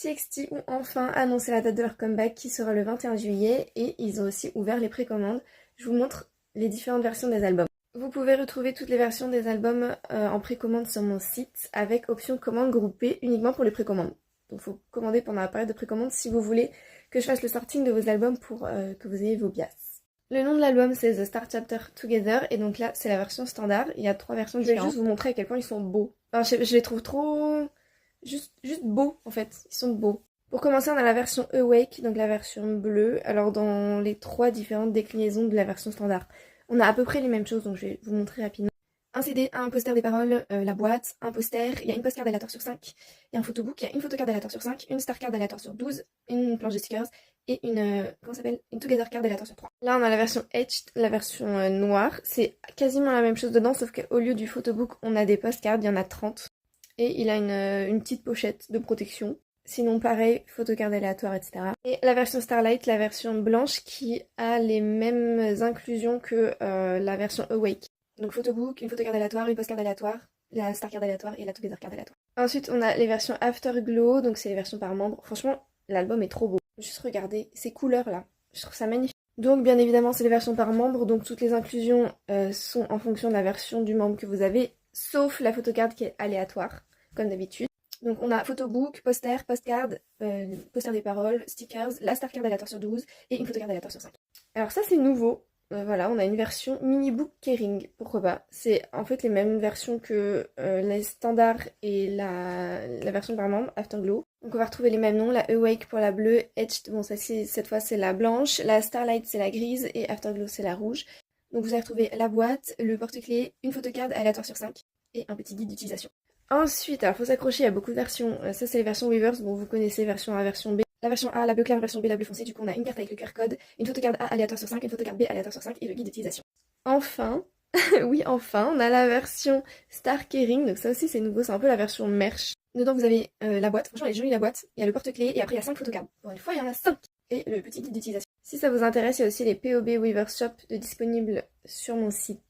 TXT ont enfin annoncé la date de leur comeback qui sera le 21 juillet et ils ont aussi ouvert les précommandes. Je vous montre les différentes versions des albums. Vous pouvez retrouver toutes les versions des albums en précommande sur mon site avec option commande groupée uniquement pour les précommandes. Donc il faut commander pendant la période de précommande si vous voulez que je fasse le sorting de vos albums pour que vous ayez vos bias. Le nom de l'album c'est The Star Chapter Together et donc là c'est la version standard. Il y a 3 versions différentes. Je vais juste vous montrer à quel point ils sont beaux. Enfin, je les trouve trop... Juste beaux en fait, ils sont beaux. Pour commencer on a la version Awake, donc la version bleue. Alors dans les 3 différentes déclinaisons de la version standard. On a à peu près les mêmes choses donc je vais vous montrer rapidement. Un CD, un poster des paroles, la boîte, un poster, il y a une postcard aléatoire sur 5, il y a un photobook, il y a une photocard aléatoire sur 5, une star card aléatoire sur 12, une planche de stickers et une, comment ça s'appelle, une together card aléatoire sur 3. Là on a la version Etched, la version noire, c'est quasiment la même chose dedans sauf qu'au lieu du photobook on a des postcards, il y en a 30 et il a une petite pochette de protection. Sinon pareil, photocard aléatoire, etc. Et la version Starlight, la version blanche qui a les mêmes inclusions que la version Awake. Donc photobook, une photocard aléatoire, une postcard aléatoire, la star card aléatoire et la together card aléatoire. Ensuite on a les versions Afterglow, donc c'est les versions par membre. Franchement l'album est trop beau. Juste regardez ces couleurs là, je trouve ça magnifique. Donc bien évidemment c'est les versions par membre, donc toutes les inclusions sont en fonction de la version du membre que vous avez, sauf la photocard qui est aléatoire, comme d'habitude. Donc on a photobook, poster, postcard, poster des paroles, stickers, la star card aléatoire sur 12 et une photocard aléatoire sur 5. Alors ça c'est nouveau. Voilà, on a une version mini-book Kering, pourquoi pas. C'est en fait les mêmes versions que les standards et la version par membre, Afterglow. Donc on va retrouver les mêmes noms, la Awake pour la bleue, Etched, bon ça cette fois c'est la blanche, la Starlight c'est la grise et Afterglow c'est la rouge. Donc vous allez retrouver la boîte, le porte-clés, une photocard aléatoire sur 5 et un petit guide d'utilisation. Ensuite, alors faut s'accrocher à beaucoup de versions, ça c'est les versions Weavers, bon vous connaissez version A, version B. La version A, la bleu clair, la version B, la bleu foncé, du coup on a une carte avec le QR code, une photocard A aléatoire sur 5, une photocard B aléatoire sur 5 et le guide d'utilisation. Enfin, oui enfin, on a la version Star Kering, donc ça aussi c'est nouveau, c'est un peu la version merch. Dedans vous avez la boîte, franchement elle est jolie la boîte, il y a le porte-clés et après il y a 5 photocards. Pour une fois il y en a 5 et le petit guide d'utilisation. Si ça vous intéresse, il y a aussi les POB Weavers Shop disponibles sur mon site.